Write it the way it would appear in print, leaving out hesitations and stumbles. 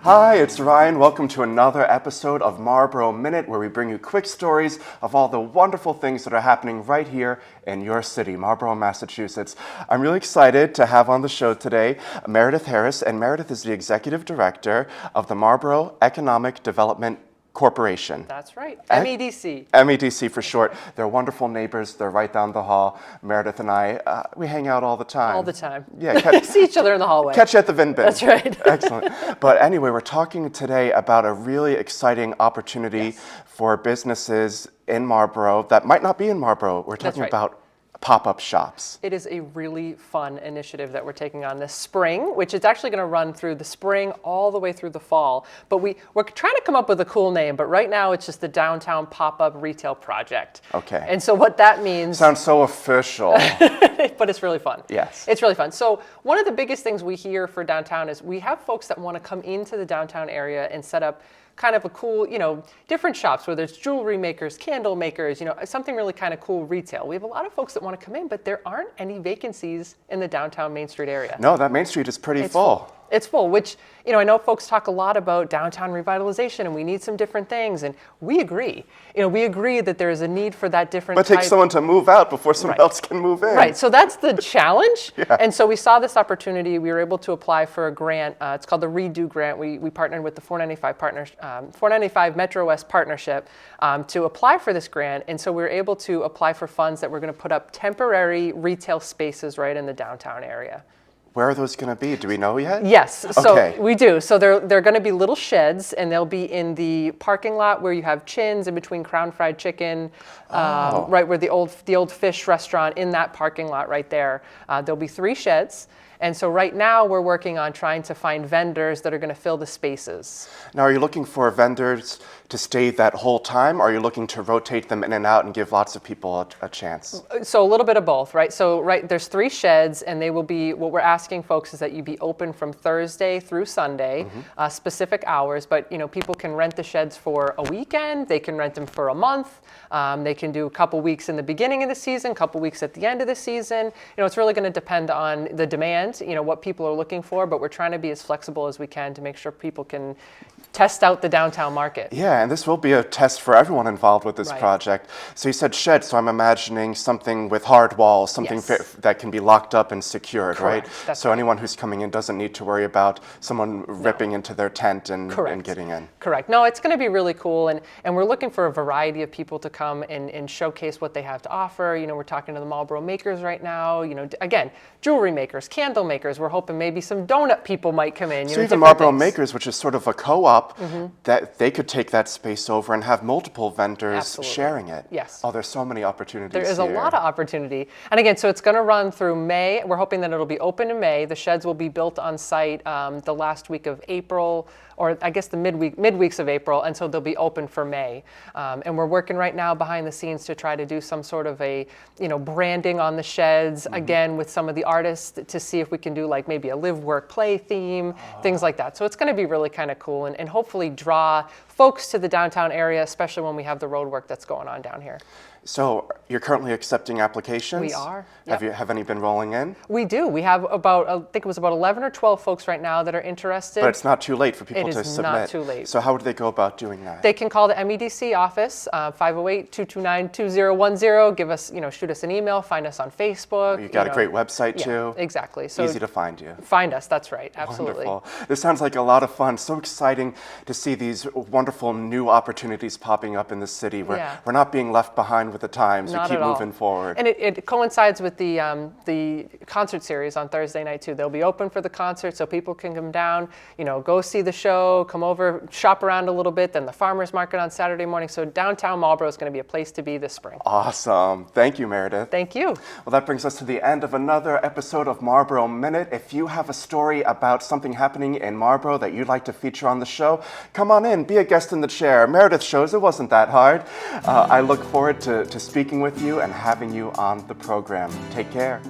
Hi, it's Ryan. Welcome to another episode of Marlborough Minute, where we bring you quick stories of all the wonderful things that are happening right here in your city, Marlborough, Massachusetts. I'm really excited to have on the show today Meredith Harris, and Meredith is the Executive Director of the Marlborough Economic Development Corporation. That's right. MEDC. MEDC for short. They're wonderful neighbors. They're right down the hall. Meredith and I, we hang out all the time. All the time. Yeah. See each other in the hallway. Catch you at the Vin Bin. That's right. Excellent. But anyway, we're talking today about a really exciting opportunity for businesses in Marlborough that might not be in Marlborough. We're talking about pop-up shops. It is a really fun initiative that we're taking on this spring, which is actually going to run through the spring all the way through the fall. But we're trying to come up with a cool name, but right now it's just the Downtown Pop-Up Retail Project. Okay. And so what that means... Sounds so official. But it's really fun. Yes. It's really fun. So one of the biggest things we hear for downtown is we have folks that want to come into the downtown area and set up kind of a cool, different shops, whether it's jewelry makers, candle makers, something really kind of cool retail. We have a lot of folks that want to come in, but there aren't any vacancies in the downtown Main Street area. No, that Main Street is pretty full. It's full, which, I know folks talk a lot about downtown revitalization and we need some different things, and we agree. We agree that there is a need for that different But it takes someone to move out before someone else can move in. Right, so that's the challenge. Yeah. And so we saw this opportunity. We were able to apply for a grant. It's called the Redo Grant. We partnered with the 495 Metro West Partnership to apply for this grant. And so we were able to apply for funds that we're going to put up temporary retail spaces right in the downtown area. Where are those going to be? Do we know yet? Yes, so Okay. we do. So they're going to be little sheds, and they'll be in the parking lot where you have Chin's in between Crown Fried Chicken, right where the old fish restaurant, in that parking lot right there. There'll be 3 sheds. And so right now we're working on trying to find vendors that are going to fill the spaces. Now, are you looking for vendors to stay that whole time, or are you looking to rotate them in and out and give lots of people a chance? So a little bit of both, right? So there's 3 sheds, and they will be, what we're asking folks is that you be open from Thursday through Sunday, specific hours, but people can rent the sheds for a weekend, they can rent them for a month, they can do a couple weeks in the beginning of the season, a couple weeks at the end of the season. It's really going to depend on the demand, what people are looking for, but we're trying to be as flexible as we can to make sure people can test out the downtown market. Yeah, and this will be a test for everyone involved with this project. So you said shed, so I'm imagining something with hard walls, something that can be locked up and secured, right? So anyone who's coming in doesn't need to worry about someone ripping into their tent and getting in. Correct. No, it's going to be really cool, and we're looking for a variety of people to come and showcase what they have to offer. We're talking to the Marlborough makers right now, again, jewelry makers, candle makers. We're hoping maybe some donut people might come in. So even Marlborough Makers, which is sort of a co-op, that they could take that space over and have multiple vendors sharing it. Yes. Oh, there's so many opportunities There is here. a lot of opportunity. And again, so it's going to run through May. We're hoping that it'll be open in May. The sheds will be built on site the last week of April, or I guess the midweeks of April, and so they'll be open for May. And we're working right now behind the scenes to try to do some sort of a, branding on the sheds, again, with some of the artists to see if we can do like maybe a live, work, play theme, things like that. So it's going to be really kind of cool and hopefully draw folks to the downtown area, especially when we have the road work that's going on down here. So you're currently accepting applications? We are. Have any been rolling in? We do. We have about, I think it was about 11 or 12 folks right now that are interested. But it's not too late for people to submit. It is not too late. So how would they go about doing that? They can call the MEDC office, 508-229-2010. Give us, shoot us an email, find us on Facebook. You've got a great website too. Exactly. So easy to find you. Find us, that's right, absolutely. Wonderful. This sounds like a lot of fun. So exciting to see these wonderful new opportunities popping up in the city where we're not being left behind with the times. We keep moving forward. And it coincides with the concert series on Thursday night too. They'll be open for the concert so people can come down, go see the show, come over, shop around a little bit, then the farmers market on Saturday morning. So downtown Marlborough is going to be a place to be this spring. Awesome. Thank you, Meredith. Thank you. Well, that brings us to the end of another episode of Marlborough Minute. If you have a story about something happening in Marlborough that you'd like to feature on the show, come on in, be a guest in the chair. Meredith shows it wasn't that hard. I look forward to speaking with you and having you on the program. Take care.